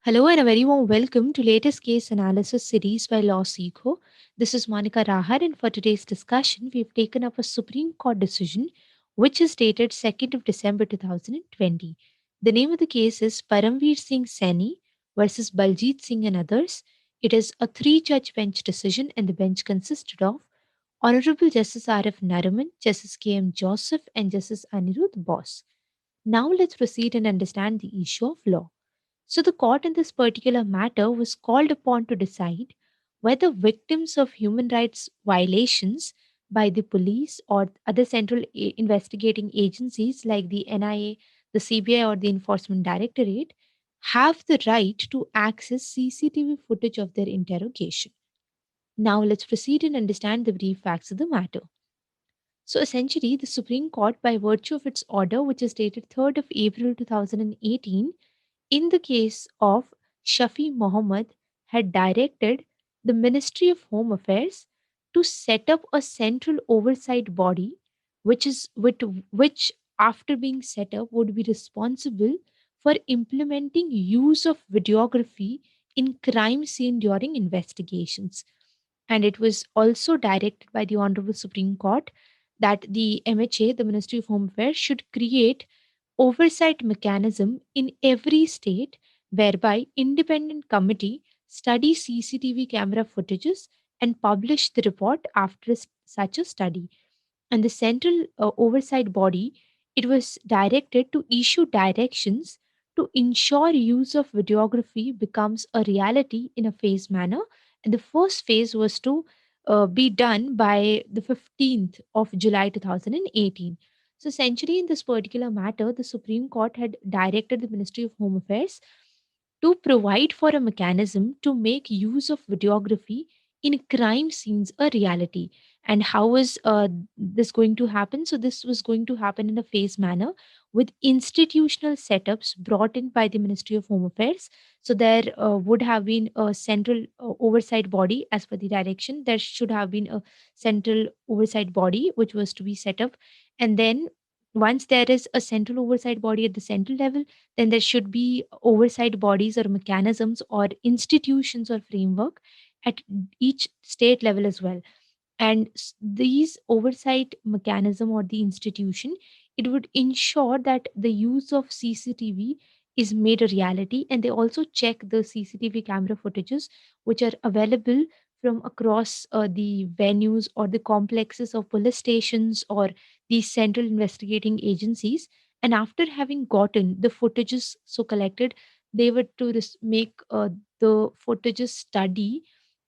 Hello and a very warm welcome to latest case analysis series by LawSikho. This is Monica Rahar, and for today's discussion, we've taken up a Supreme Court decision which is dated 2nd of December 2020. The name of the case is Paramvir Singh Saini versus Baljit Singh and others. It is a three-judge bench decision, and the bench consisted of Honorable Justice R.F. Nariman, Justice K.M. Joseph, and Justice Anirudh Bose. Now let's proceed and understand the issue of law. So, the court in this particular matter was called upon to decide whether victims of human rights violations by the police or other central investigating agencies like the NIA, the CBI, or the Enforcement Directorate have the right to access CCTV footage of their interrogation. Now, let's proceed and understand the brief facts of the matter. So, essentially, the Supreme Court, by virtue of its order, which is dated 3rd of April 2018, in the case of Shafi Mohammed, had directed the Ministry of Home Affairs to set up a central oversight body which after being set up would be responsible for implementing use of videography in crime scene during investigations. And it was also directed by the Honorable Supreme Court that the MHA, the Ministry of Home Affairs, should create oversight mechanism in every state whereby independent committee study CCTV camera footages and publish the report after such a study. And the central oversight body, it was directed to issue directions to ensure use of videography becomes a reality in a phased manner. And the first phase was to be done by the 15th of July 2018. So, essentially, in this particular matter, the Supreme Court had directed the Ministry of Home Affairs to provide for a mechanism to make use of videography in crime scenes a reality. And how is this going to happen? So, this was going to happen in a phased manner with institutional setups brought in by the Ministry of Home Affairs. So, there would have been a central oversight body as per the direction. There should have been a central oversight body which was to be set up. And then once there is a central oversight body at the central level, then there should be oversight bodies or mechanisms or institutions or framework at each state level as well. And these oversight mechanism or the institution, it would ensure that the use of CCTV is made a reality, and they also check the CCTV camera footages which are available from across the venues or the complexes of police stations or these central investigating agencies. And after having gotten the footages so collected, they were to make the footages study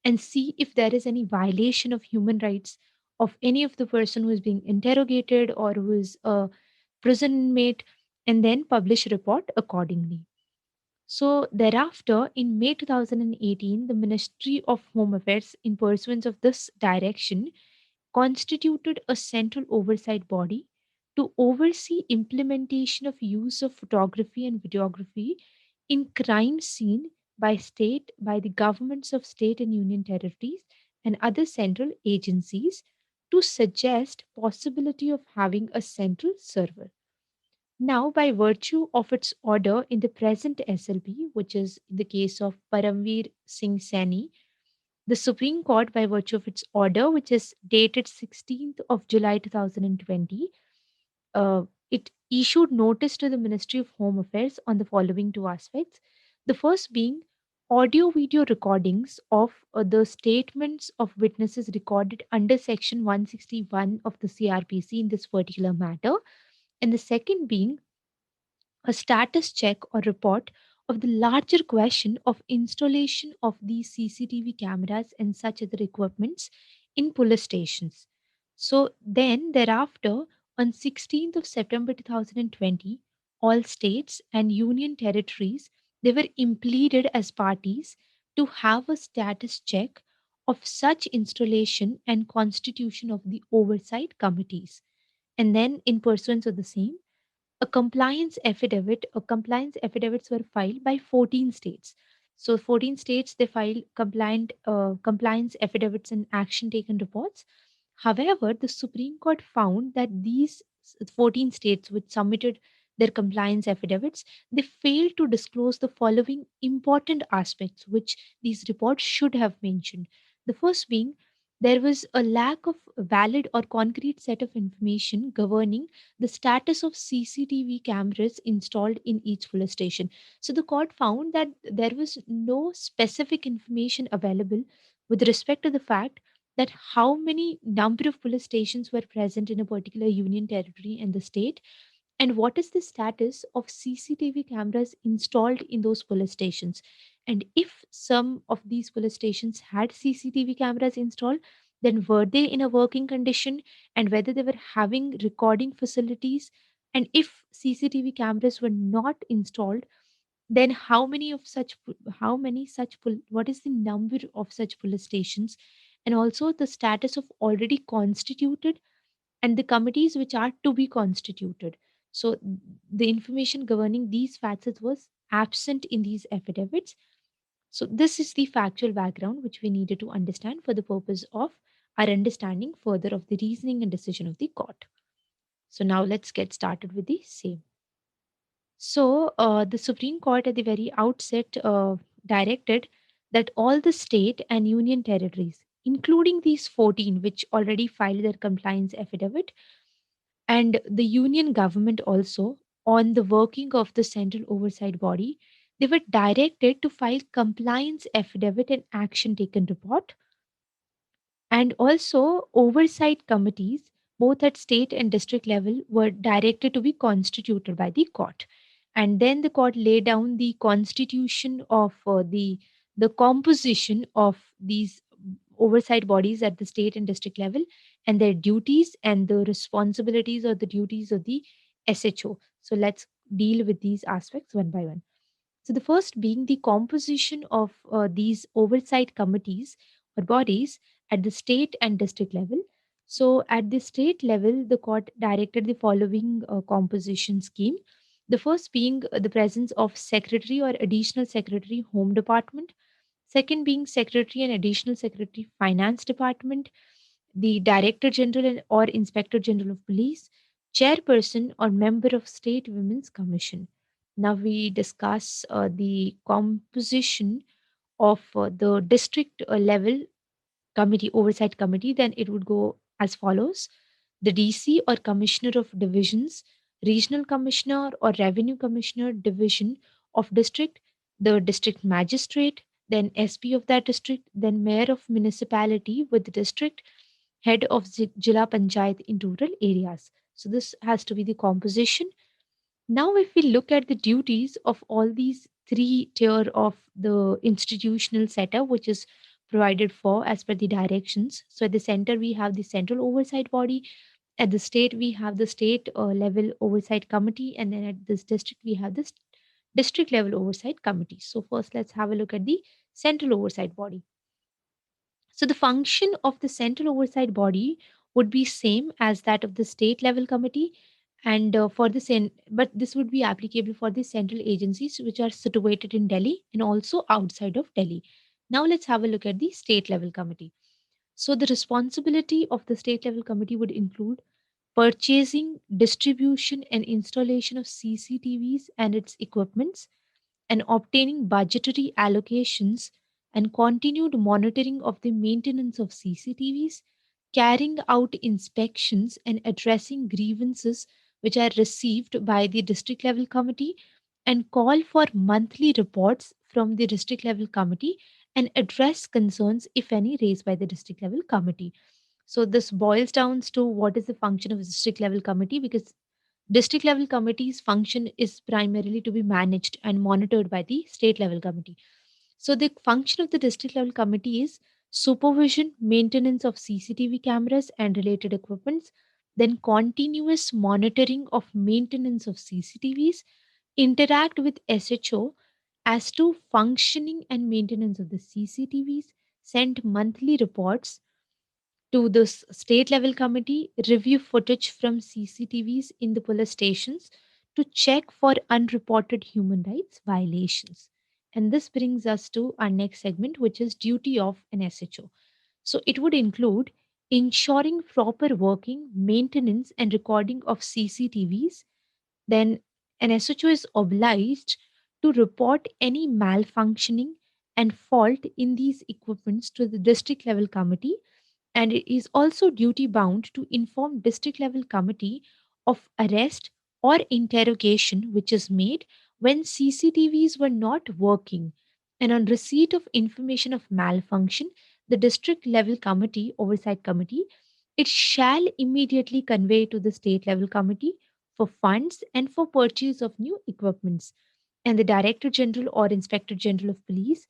and see if there is any violation of human rights of any of the person who is being interrogated or who is a prison inmate, and then publish a report accordingly. So thereafter, in May 2018, the Ministry of Home Affairs, in pursuance of this direction, constituted a central oversight body to oversee implementation of use of photography and videography in crime scene by the governments of state and union territories and other central agencies to suggest possibility of having a central server. Now, by virtue of its order in the present SLP, which is in the case of Paramvir Singh Saini, the Supreme Court, by virtue of its order, which is dated 16th of July 2020, it issued notice to the Ministry of Home Affairs on the following two aspects. The first being audio video recordings of the statements of witnesses recorded under Section 161 of the CRPC in this particular matter. And the second being a status check or report of the larger question of installation of these CCTV cameras and such other equipments in police stations. So then thereafter, on 16th of September 2020, all states and union territories, they were impleaded as parties to have a status check of such installation and constitution of the oversight committees. And then in pursuance of the same, a compliance affidavit or compliance affidavits were filed by 14 states. So 14 states, they filed compliance affidavits and action taken reports. However, the Supreme Court found that these 14 states which submitted their compliance affidavits, they failed to disclose the following important aspects which these reports should have mentioned. The first being, there was a lack of valid or concrete set of information governing the status of CCTV cameras installed in each police station. So the court found that there was no specific information available with respect to the fact that how many number of police stations were present in a particular union territory and the state, and what is the status of CCTV cameras installed in those police stations. And if some of these police stations had CCTV cameras installed, then were they in a working condition, and whether they were having recording facilities. And if CCTV cameras were not installed, then how many what is the number of such police stations, and also the status of already constituted and the committees which are to be constituted. So the information governing these facets was absent in these affidavits. So this is the factual background which we needed to understand for the purpose of our understanding further of the reasoning and decision of the court. So now let's get started with the same. So, the Supreme Court at the very outset directed that all the state and union territories, including these 14 which already filed their compliance affidavit, and the union government also, on the working of the central oversight body, they were directed to file compliance affidavit and action taken report, and also oversight committees both at state and district level were directed to be constituted by the court. And then the court laid down the constitution of the composition of these oversight bodies at the state and district level, and their duties and the responsibilities or the duties of the SHO. So let's deal with these aspects one by one. So, the first being the composition of these oversight committees or bodies at the state and district level. So, at the state level, the court directed the following composition scheme. The first being the presence of secretary or additional secretary, Home Department. Second being secretary and additional secretary, Finance Department, the Director General or Inspector General of Police, chairperson or member of State Women's Commission. Now we discuss the composition of the district level committee, oversight committee. Then it would go as follows: the DC or Commissioner of Divisions, Regional Commissioner or Revenue Commissioner Division of District, the District Magistrate, then SP of that district, then Mayor of Municipality with the district, head of Jila Panchayat in rural areas. So this has to be the composition. Now, if we look at the duties of all these three tier of the institutional setup, which is provided for as per the directions. So at the center, we have the central oversight body. At the state, we have the state level oversight committee. And then at this district, we have this district level oversight committee. So first, let's have a look at the central oversight body. So the function of the central oversight body would be same as that of the state level committee, and for the but this would be applicable for the central agencies which are situated in Delhi and also outside of Delhi. Now let's have a look at the state level committee. So the responsibility of the state level committee would include purchasing, distribution, and installation of CCTVs and its equipments, and obtaining budgetary allocations and continued monitoring of the maintenance of CCTVs, carrying out inspections and addressing grievances which are received by the district level committee, and call for monthly reports from the district level committee and address concerns, if any, raised by the district level committee. So this boils down to what is the function of the district level committee, because district level committee's function is primarily to be managed and monitored by the state level committee. So the function of the district level committee is supervision, maintenance of CCTV cameras and related equipments, then continuous monitoring of maintenance of CCTVs, interact with SHO as to functioning and maintenance of the CCTVs, send monthly reports to the state level committee, review footage from CCTVs in the police stations to check for unreported human rights violations. And this brings us to our next segment, which is duty of an SHO. So it would include ensuring proper working, maintenance, and recording of CCTVs, then An SHO is obliged to report any malfunctioning and fault in these equipments to the district level committee, and it is also duty bound to inform district level committee of arrest or interrogation which is made when CCTVs were not working. And on receipt of information of malfunction, the district level committee, oversight committee, it shall immediately convey to the state level committee for funds and for purchase of new equipments. And the Director General or Inspector General of Police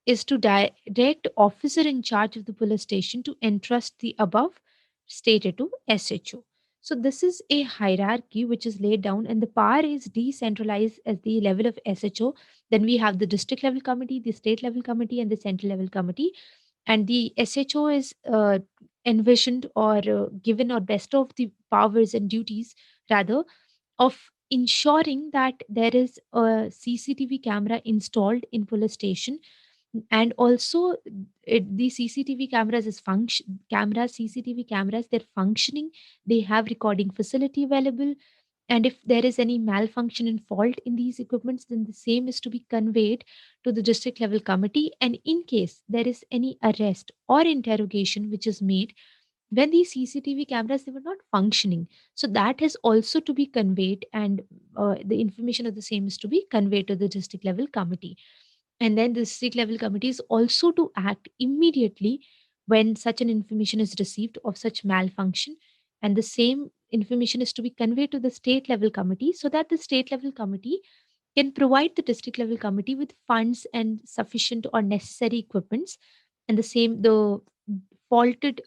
is to direct officer in charge of the police station to entrust the above stated to SHO. So this is a hierarchy which is laid down, and the power is decentralized at the level of SHO. Then we have the district level committee, the state level committee, and the central level committee. And the SHO is envisioned or given or best of the powers and duties rather of ensuring that there is a CCTV camera installed in police station, and also the CCTV cameras is function cameras CCTV cameras, they're functioning, they have recording facility available, and if there is any malfunction and fault in these equipments, then the same is to be conveyed to the district level committee. And in case there is any arrest or interrogation which is made when these CCTV cameras they were not functioning, so that has also to be conveyed, and the information of the same is to be conveyed to the district level committee. And then the district level committee is also to act immediately when such an information is received of such malfunction, and the same information is to be conveyed to the state level committee so that the state level committee can provide the district level committee with funds and sufficient or necessary equipments, and the faulted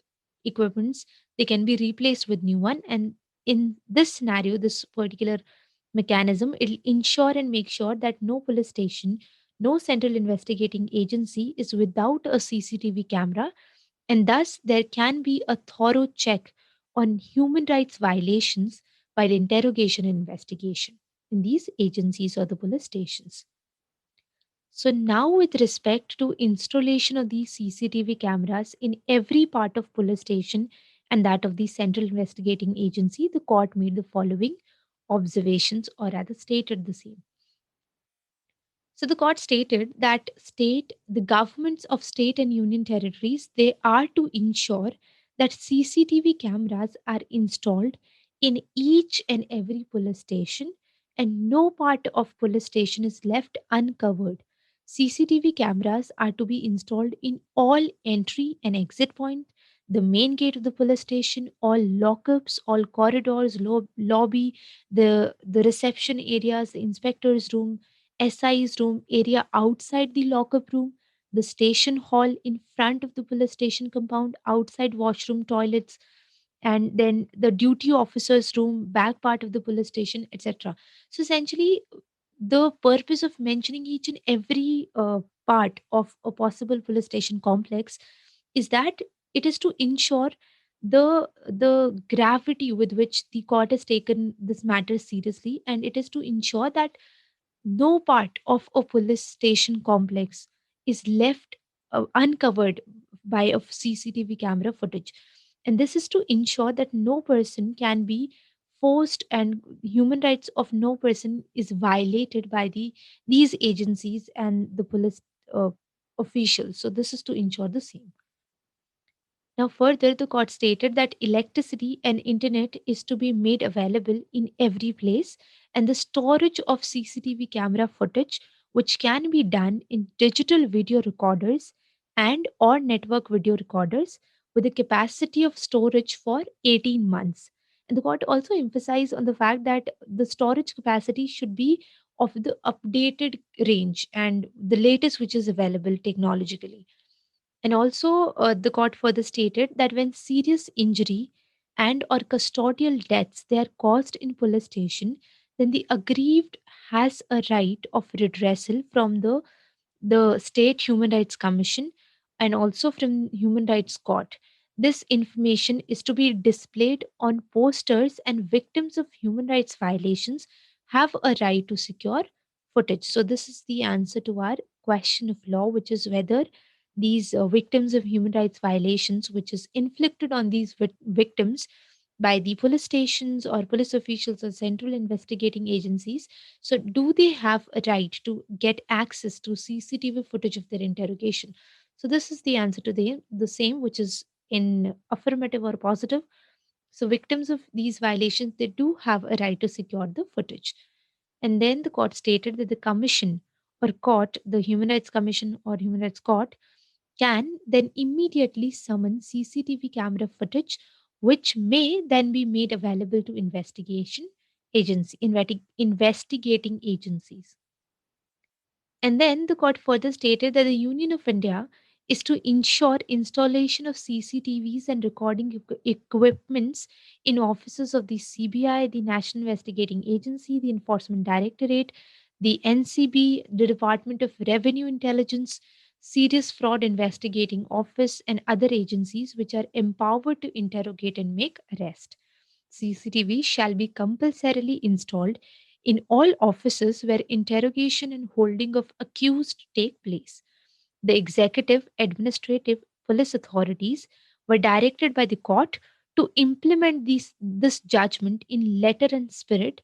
equipments, they can be replaced with new one. And in this scenario, this particular mechanism, it'll ensure and make sure that no police station, no central investigating agency is without a CCTV camera, and thus there can be a thorough check on human rights violations while interrogation and investigation in these agencies or the police stations. So now with respect to installation of these CCTV cameras in every part of police station and that of the central investigating agency, the court made the following observations or rather stated the same. So the court stated that the governments of state and union territories, they are to ensure that CCTV cameras are installed in each and every police station, and no part of police station is left uncovered. CCTV cameras are to be installed in all entry and exit points, the main gate of the police station, all lockups, all corridors, lobby, the reception areas, the inspector's room, SI's room, area outside the lockup room, the station hall in front of the police station compound, outside washroom, toilets, and then the duty officer's room, back part of the police station, etc. So essentially, the purpose of mentioning each and every part of a possible police station complex is that it is to ensure the gravity with which the court has taken this matter seriously, and it is to ensure that no part of a police station complex is left uncovered by a CCTV camera footage. And this is to ensure that no person can be forced and human rights of no person is violated by these agencies and the police uh, officials. So this is to ensure the same. Now, further, the court stated that electricity and internet is to be made available in every place, and the storage of CCTV camera footage, which can be done in digital video recorders and or network video recorders with a capacity of storage for 18 months. And the court also emphasized on the fact that the storage capacity should be of the updated range and the latest which is available technologically. And also, the court further stated that when serious injury and or custodial deaths they are caused in police station, then the aggrieved has a right of redressal from the State Human Rights Commission and also from Human Rights Court. This information is to be displayed on posters, and victims of human rights violations have a right to secure footage. So, this is the answer to our question of law, which is whether these victims of human rights violations, which is inflicted on these victims, by the police stations or police officials or central investigating agencies. So, do they have a right to get access to CCTV footage of their interrogation? So, this is the answer to the same, which is in affirmative or positive. So, victims of these violations, they do have a right to secure the footage. And then the court stated that the commission or court, the Human Rights Commission or Human Rights Court, can then immediately summon CCTV camera footage, which may then be made available to investigating agencies. And then the court further stated that the Union of India is to ensure installation of CCTVs and recording equipments in offices of the CBI, the National Investigating Agency, the Enforcement Directorate, the NCB, the Department of Revenue Intelligence, Serious Fraud Investigating Office, and other agencies which are empowered to interrogate and make arrest. CCTV shall be compulsorily installed in all offices where interrogation and holding of accused take place. The executive, administrative, police authorities were directed by the court to implement this judgment in letter and spirit,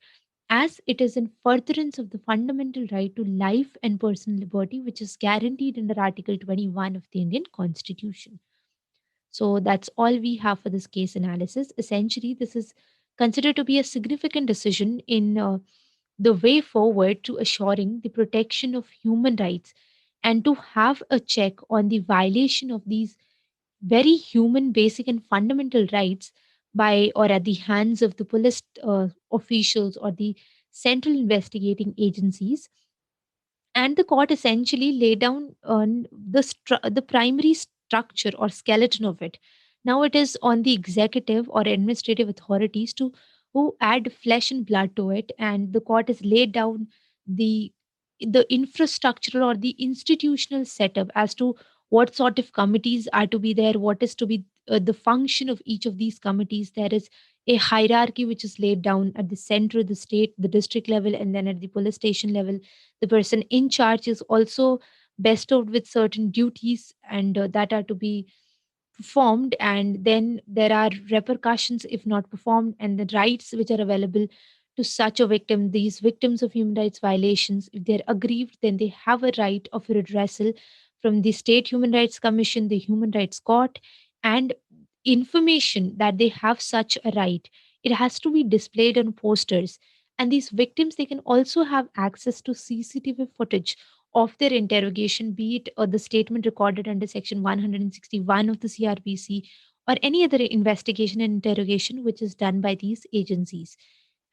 as it is in furtherance of the fundamental right to life and personal liberty, which is guaranteed under Article 21 of the Indian Constitution. So that's all we have for this case analysis. Essentially, this is considered to be a significant decision in the way forward to assuring the protection of human rights and to have a check on the violation of these very human, basic, and fundamental rights by or at the hands of the police officials or the central investigating agencies. And the court essentially laid down on the primary structure or skeleton of it. Now it is on the executive or administrative authorities to who add flesh and blood to it, and the court has laid down the the infrastructural or the institutional setup as to what sort of committees are to be there, what is to be the function of each of these committees. There is a hierarchy which is laid down at the center, the state, the district level, and then at the police station level. The person in charge is also bestowed with certain duties, and that are to be performed, and then there are repercussions if not performed, and the rights which are available to such a victim. These victims of human rights violations, if they're aggrieved, then they have a right of redressal from the State Human Rights Commission, the Human Rights Court, and information that they have such a right, it has to be displayed on posters. And these victims, they can also have access to CCTV footage of their interrogation, be it the statement recorded under Section 161 of the CRPC, or any other investigation and interrogation which is done by these agencies.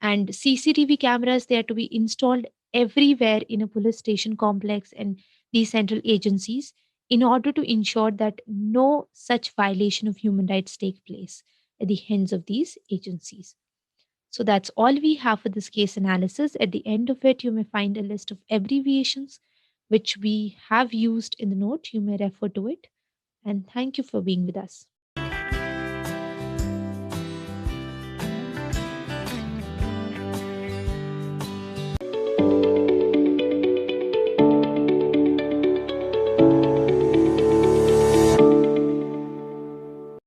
And CCTV cameras, they are to be installed everywhere in a police station complex and these central agencies, in order to ensure that no such violation of human rights take place at the hands of these agencies. So that's all we have for this case analysis. At the end of it, you may find a list of abbreviations which we have used in the note. You may refer to it. And thank you for being with us.